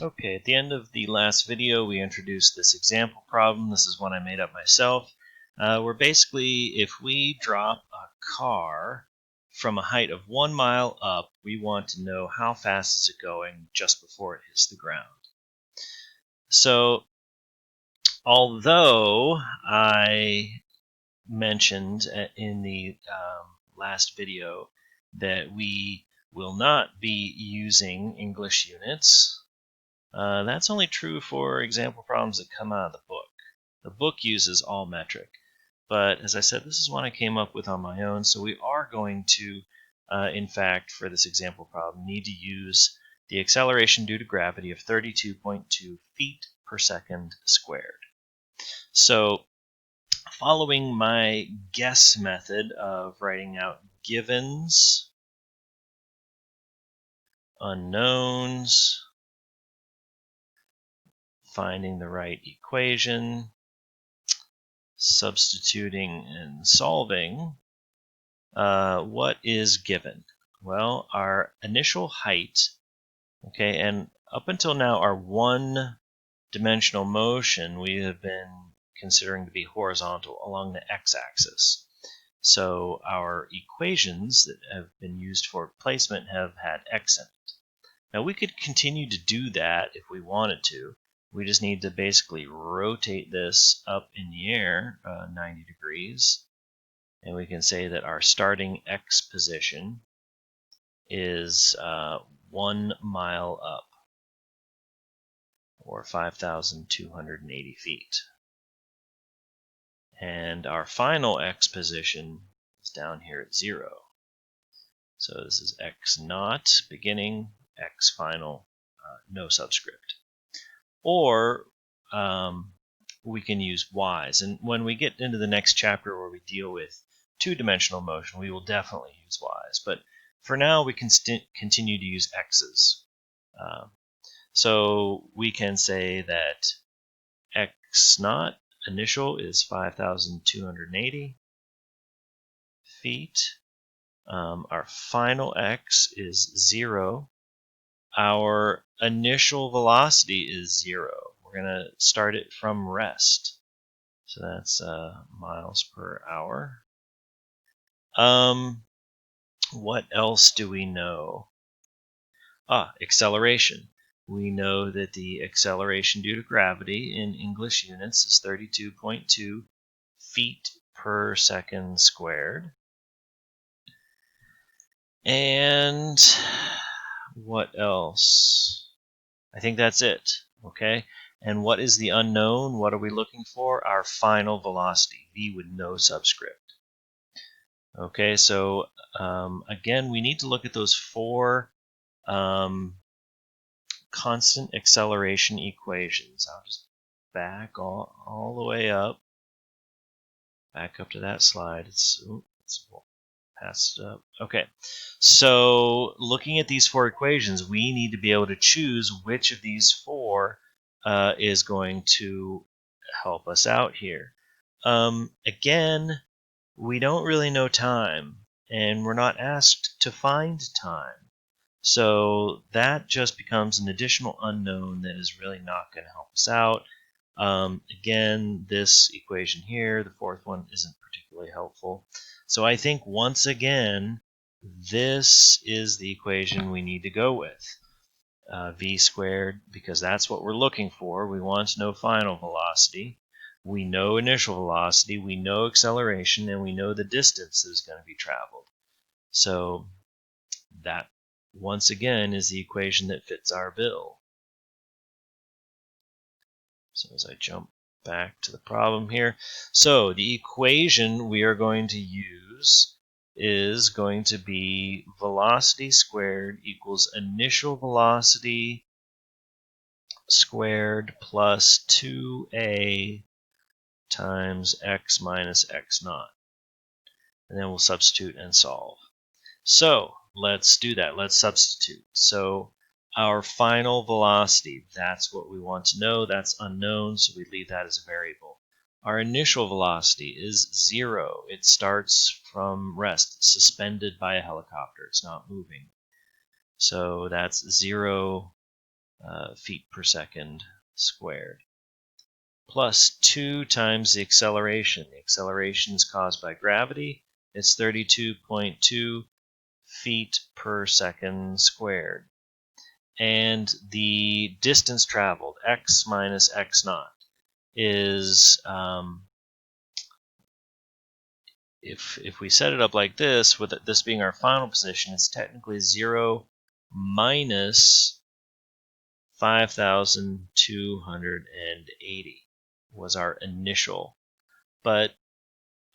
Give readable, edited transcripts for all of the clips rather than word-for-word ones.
Okay, at the end of the last video, we introduced this example problem. This is one I made up myself. Where basically, if we drop a car from a height of 1 mile up, we want to know how fast is it going just before it hits the ground. So, although I mentioned in the last video that we will not be using English units, that's only true for example problems that come out of the book. The book uses all metric. But as I said, this is one I came up with on my own, so we are going to, in fact, for this example problem, need to use the acceleration due to gravity of 32.2 feet per second squared. So, following my guess method of writing out givens, unknowns, finding the right equation, substituting and solving, what is given? Well, our initial height, okay, and up until now our one-dimensional motion we have been considering to be horizontal along the x-axis. So our equations that have been used for placement have had x in it. Now we could continue to do that if we wanted to. We just need to basically rotate this up in the air 90 degrees. And we can say that our starting x position is 1 mile up, or 5,280 feet. And our final x position is down here at 0. So this is x naught beginning, x final, no subscript. Or we can use y's. And when we get into the next chapter where we deal with two-dimensional motion, we will definitely use y's. But for now, we can continue to use x's. So we can say that x naught initial is 5,280 feet. Our final x is 0. Our initial velocity is 0. We're going to start it from rest. So that's miles per hour. What else do we know? Acceleration. We know that the acceleration due to gravity in English units is 32.2 feet per second squared. And what else? I think that's it, okay? And what is the unknown? What are we looking for? Our final velocity, v with no subscript. Okay, so again, we need to look at those four constant acceleration equations. I'll just back all the way up. Back up to that slide. It's passed up. Okay, so looking at these four equations, we need to be able to choose which of these four is going to help us out here. Again, we don't really know time, and we're not asked to find time. So that just becomes an additional unknown that is really not going to help us out. Again, this equation here, the fourth one, isn't particularly helpful. So I think once again, this is the equation we need to go with. V squared, because that's what we're looking for. We want to know final velocity. We know initial velocity, we know acceleration, and we know the distance that is going to be traveled. So that, once again, is the equation that fits our bill. So as I jump back to the problem here, so the equation we are going to use is going to be velocity squared equals initial velocity squared plus 2a times x minus x naught. And then we'll substitute and solve. So let's do that. Let's substitute. So our final velocity, that's what we want to know. That's unknown, so we leave that as a variable. Our initial velocity is 0. It starts from rest. It's suspended by a helicopter. It's not moving. So that's 0 feet per second squared, plus 2 times the acceleration. The acceleration is caused by gravity. It's 32.2 feet per second squared. And the distance traveled, x minus x naught, is, if we set it up like this, with this being our final position, it's technically 0 minus 5,280 was our initial. But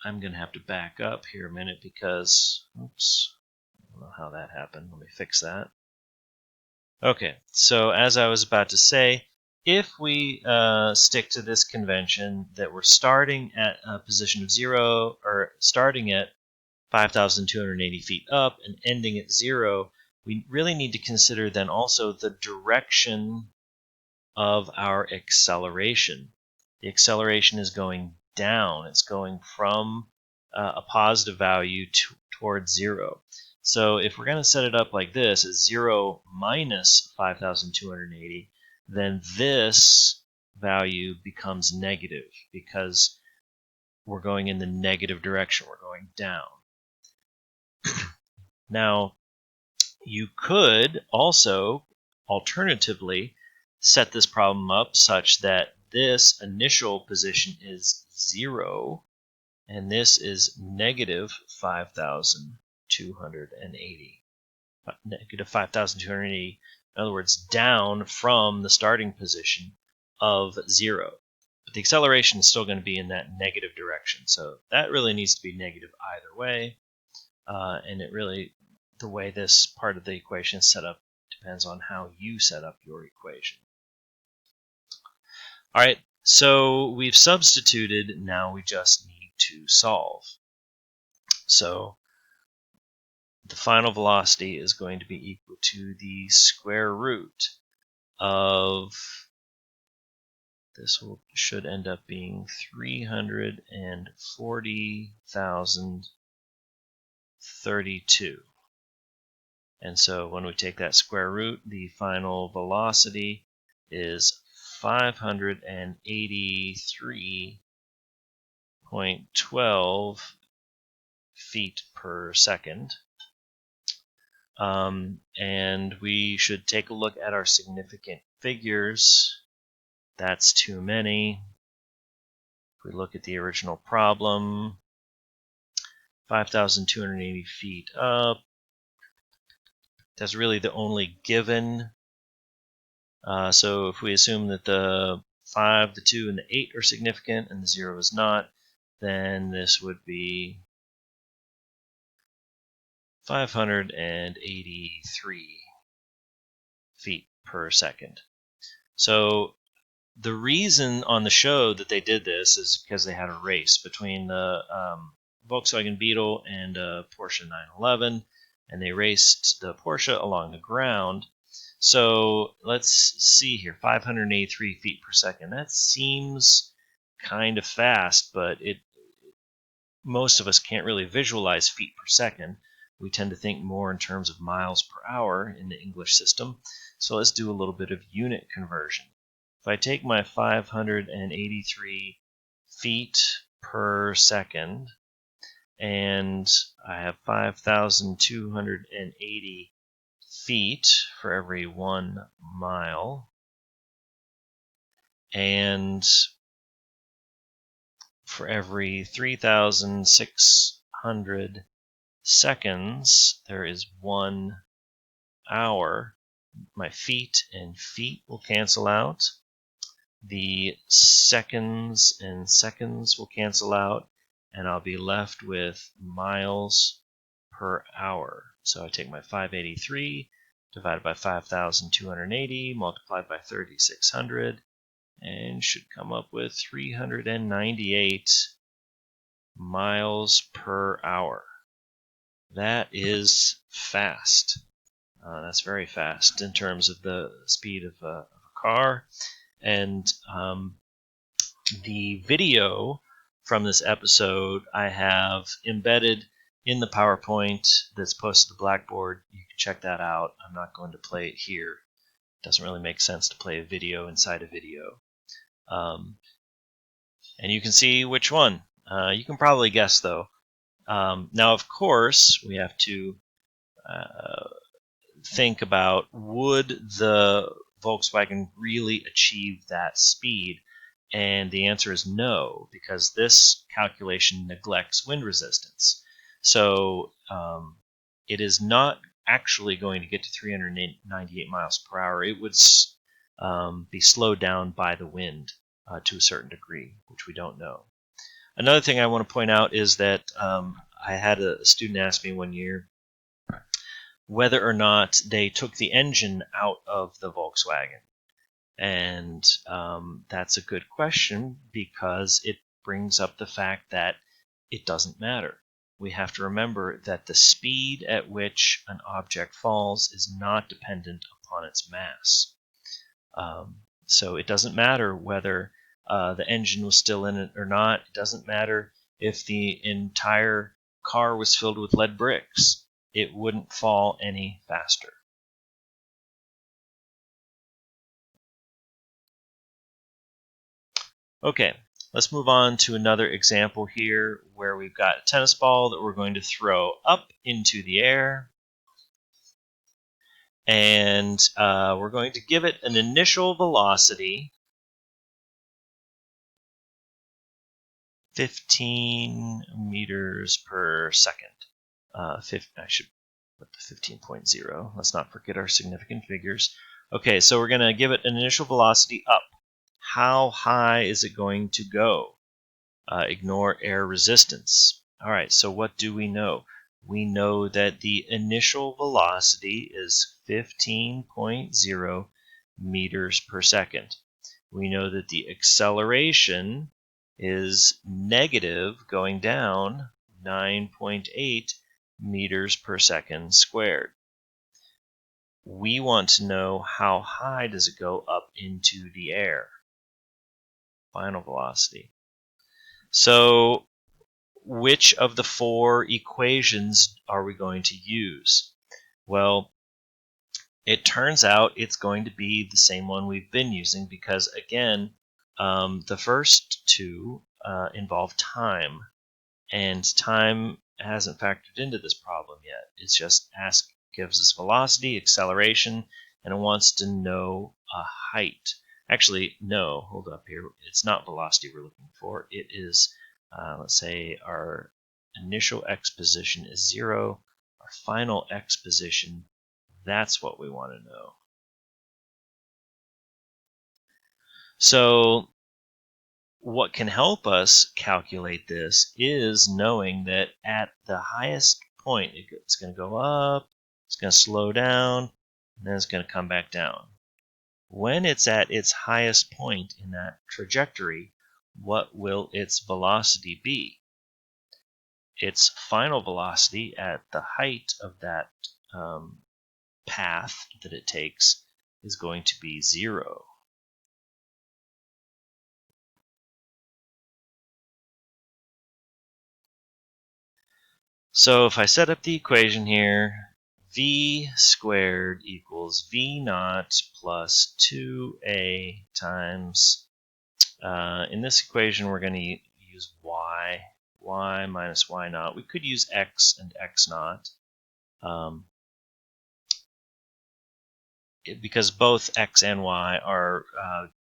I'm going to have to back up here a minute because, oops, I don't know how that happened. Let me fix that. Okay, so as I was about to say, if we stick to this convention that we're starting at a position of 0, or starting at 5,280 feet up and ending at 0, we really need to consider then also the direction of our acceleration. The acceleration is going down. It's going from a positive value towards 0. So if we're going to set it up like this, as 0 minus 5,280, then this value becomes negative because we're going in the negative direction. We're going down. Now, you could also alternatively set this problem up such that this initial position is 0 and this is negative 5,280. Negative 5,280, in other words, down from the starting position of 0. But the acceleration is still going to be in that negative direction. So that really needs to be negative either way. And it really, the way this part of the equation is set up depends on how you set up your equation. All right, so we've substituted. Now we just need to solve. So the final velocity is going to be equal to the square root of, this should end up being 340,032. And so when we take that square root, the final velocity is 583.12 feet per second. And we should take a look at our significant figures. That's too many. If we look at the original problem, 5,280 feet up, that's really the only given. So if we assume that the 5, the 2, and the 8 are significant and the 0 is not, then this would be 583 feet per second. So the reason on the show that they did this is because they had a race between the Volkswagen Beetle and Porsche 911, and they raced the Porsche along the ground. So let's see here, 583 feet per second. That seems kind of fast, but most of us can't really visualize feet per second. We tend to think more in terms of miles per hour in the English system. So let's do a little bit of unit conversion. If I take my 583 feet per second, and I have 5,280 feet for every 1 mile, and for every 3,600 seconds, there is 1 hour. My feet and feet will cancel out. The seconds and seconds will cancel out, and I'll be left with miles per hour. So I take my 583 divided by 5,280 multiplied by 3,600, and should come up with 398 miles per hour. That is fast. That's very fast in terms of the speed of a car. And the video from this episode I have embedded in the PowerPoint that's posted to Blackboard. You can check that out. I'm not going to play it here. It doesn't really make sense to play a video inside a video. And you can see which one. You can probably guess, though. Now, of course, we have to think about, would the Volkswagen really achieve that speed? And the answer is no, because this calculation neglects wind resistance. So it is not actually going to get to 398 miles per hour. It would be slowed down by the wind to a certain degree, which we don't know. Another thing I want to point out is that I had a student ask me one year whether or not they took the engine out of the Volkswagen. And that's a good question, because it brings up the fact that it doesn't matter. We have to remember that the speed at which an object falls is not dependent upon its mass. So it doesn't matter whether the engine was still in it or not. It doesn't matter if the entire car was filled with lead bricks. It wouldn't fall any faster. Okay, let's move on to another example here where we've got a tennis ball that we're going to throw up into the air. And we're going to give it an initial velocity, 15 meters per second. I should put the 15.0. Let's not forget our significant figures. Okay, so we're going to give it an initial velocity up. How high is it going to go? Ignore air resistance. All right, so what do we know? We know that the initial velocity is 15.0 meters per second. We know that the acceleration is negative, going down 9.8 meters per second squared. We want to know, how high does it go up into the air? Final velocity. So which of the four equations are we going to use? Well, it turns out it's going to be the same one we've been using, because, again, the first two involve time, and time hasn't factored into this problem yet. It's just gives us velocity, acceleration, and it wants to know a height. Actually, no, hold up here. It's not velocity we're looking for. It is, let's say, our initial x position is 0. Our final x position, that's what we want to know. So what can help us calculate this is knowing that at the highest point, it's going to go up, it's going to slow down, and then it's going to come back down. When it's at its highest point in that trajectory, what will its velocity be? Its final velocity at the height of that path that it takes is going to be 0. So if I set up the equation here, v squared equals v naught plus 2a times, in this equation we're going to use y minus y naught. We could use x and x naught, because both x and y are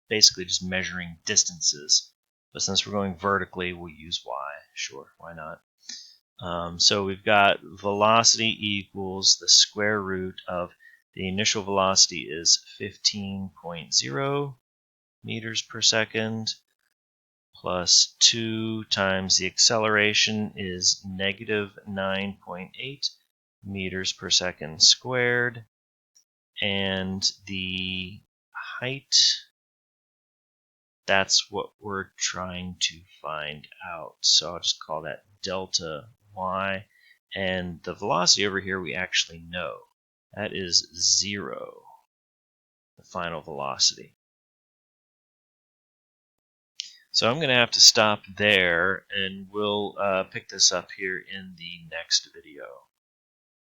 basically just measuring distances. But since we're going vertically, we'll use y. Sure, why not? So we've got velocity equals the square root of the initial velocity is 15.0 meters per second plus 2 times the acceleration is negative 9.8 meters per second squared, and the height, that's what we're trying to find out. So I'll just call that delta y, and the velocity over here we actually know. That is 0, the final velocity. So I'm going to have to stop there, and we'll pick this up here in the next video.